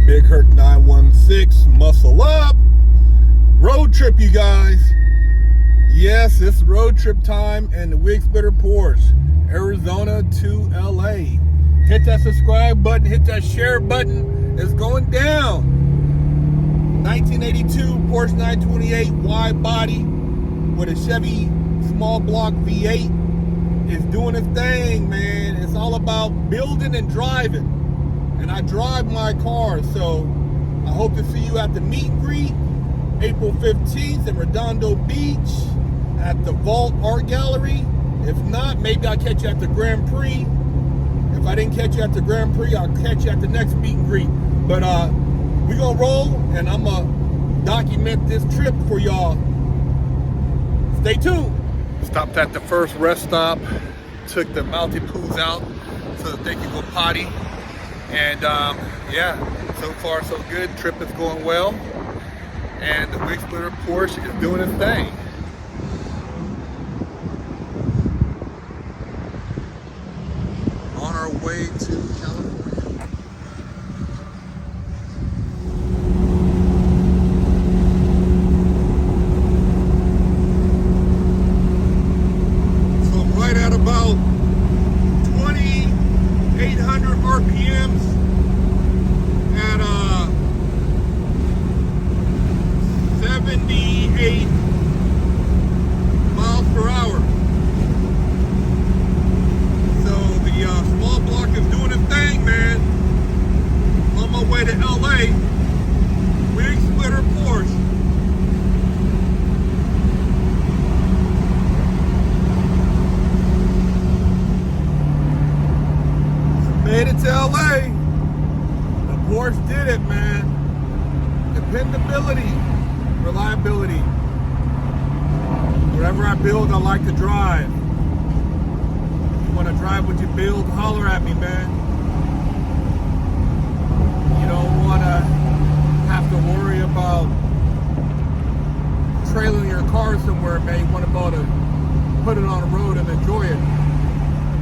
Big Hurt 916, muscle up. Road trip, you guys. Yes, it's road trip time in the Wig Splitter Porsche, Arizona to LA. Hit that subscribe button, hit that share button. It's going down. 1982 Porsche 928 wide body with a Chevy small block V8. It's doing its thing, man. It's all about building and driving. And I drive my car, so I hope to see you at the meet and greet April 15th in Redondo Beach at the Vault Art Gallery. If not, maybe I'll catch you at the Grand Prix. If I didn't catch you at the Grand Prix, I'll catch you at the next meet and greet. But we're gonna roll, and I'm gonna document this trip for y'all. Stay tuned. Stopped at the first rest stop, took the Mountie Poos out so that they can go potty. And yeah, so far so good. Trip is going well, and the Wig Splitter Porsche is doing its thing. On our way to California. So I'm right at about 2,800 RPMs at 78 miles per hour. So the small block is doing its thing, man. On my way to LA, Wig Splitter Porsche. Made it to LA. The Porsche did it, man. Dependability, reliability. Whatever I build, I like to drive. You want to drive what you build, holler at me, man. You don't want to have to worry about trailing your car somewhere, man. You want to be able to put it on the road and enjoy it.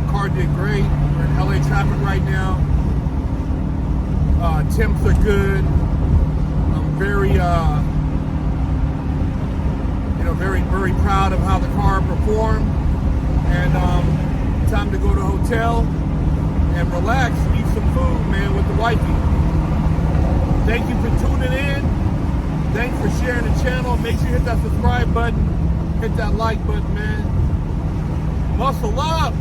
The car did great. We're in LA traffic right now. Temps are good. I'm very, very proud of how the car performed. And time to go to the hotel and relax, eat some food, man, with the wifey. Thank you for tuning in. Thanks for sharing the channel. Make sure you hit that subscribe button, hit that like button, man. Muscle up.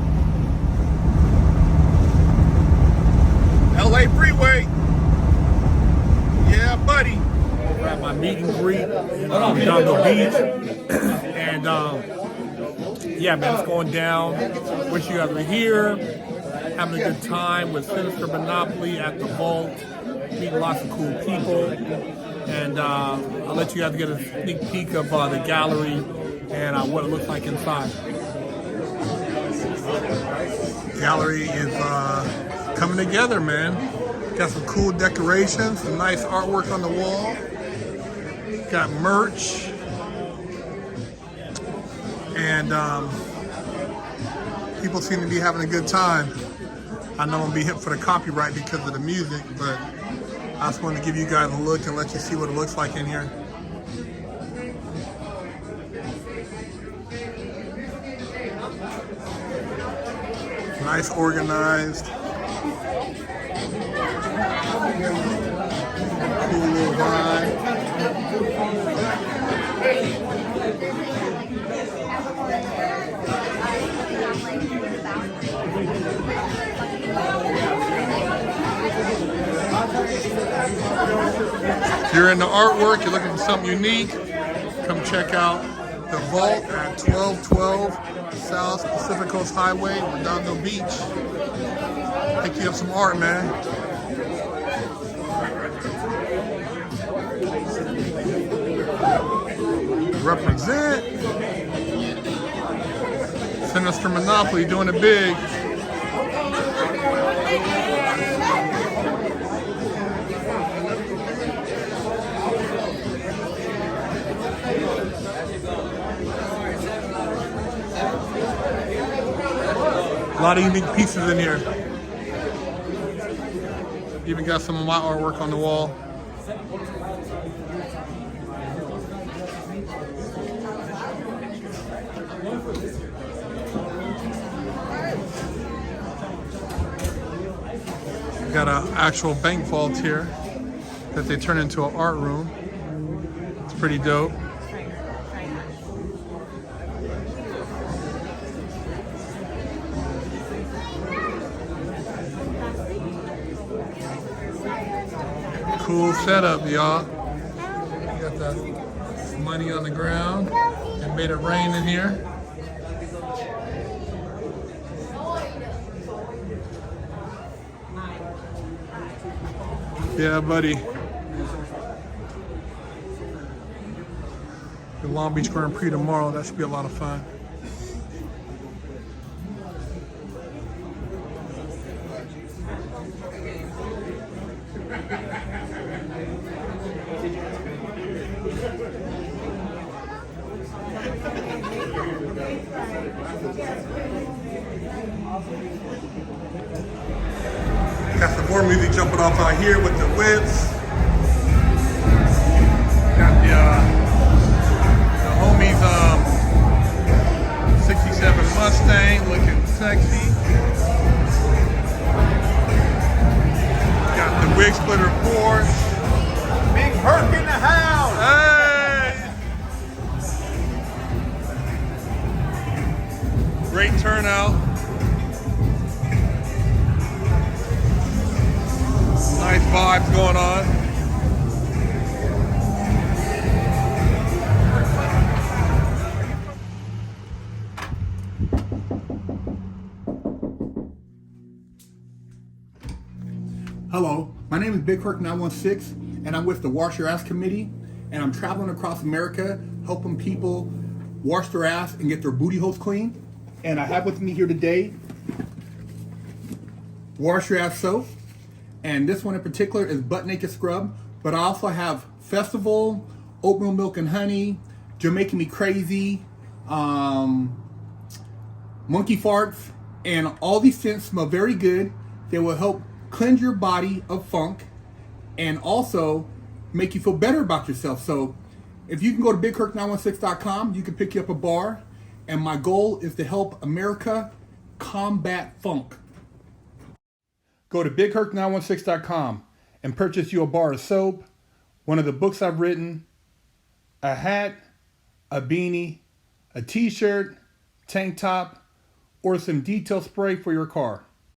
LA Freeway. Yeah, buddy. We're at my meet and greet in Redondo Beach. And yeah, man, it's going down. Wish you guys were here. Having a good time with Sinister Monopoly at the Vault. Meeting lots of cool people. And I'll let you guys get a sneak peek of the gallery and what it looks like inside. Gallery is coming together, man. Got some cool decorations, some nice artwork on the wall. Got merch. And people seem to be having a good time. I know I'm gonna be hit for the copyright because of the music, but I just wanted to give you guys a look and let you see what it looks like in here. Nice, organized. Cool little vibe. If you're into artwork, you're looking for something unique, come check out the Vault at 1212 South Pacific Coast Highway, Redondo Beach. Pick you up some art, man. Represent. Sinister Monopoly doing it big. A lot of unique pieces in here. Even got some of my artwork on the wall. Got an actual bank vault here that they turn into an art room. It's pretty dope. Cool setup, y'all. Got the money on the ground. It made it rain in here. Yeah, buddy. The Long Beach Grand Prix tomorrow. That should be a lot of fun. Got some more music jumping off out here with the whips. Got the homies 67 Mustang looking sexy. Got the wig splitter Porsche. Big Herc in the house. Hey! Great turnout. Nice vibes going on. Hello, my name is Big Herc 916, and I'm with the Wash Your Ass Committee, and I'm traveling across America helping people wash their ass and get their booty holes clean. And I have with me here today Wash Your Ass soap, and this one in particular is Butt Naked Scrub, but I also have Festival, Oatmeal Milk and Honey, Jamaican Me Crazy, Monkey Farts, and all these scents smell very good. They will help cleanse your body of funk and also make you feel better about yourself. So if you can go to BigHerc916.com, you can pick you up a bar, and my goal is to help America combat funk. Go to BigHerc916.com and purchase you a bar of soap, one of the books I've written, a hat, a beanie, a t-shirt, tank top, or some detail spray for your car.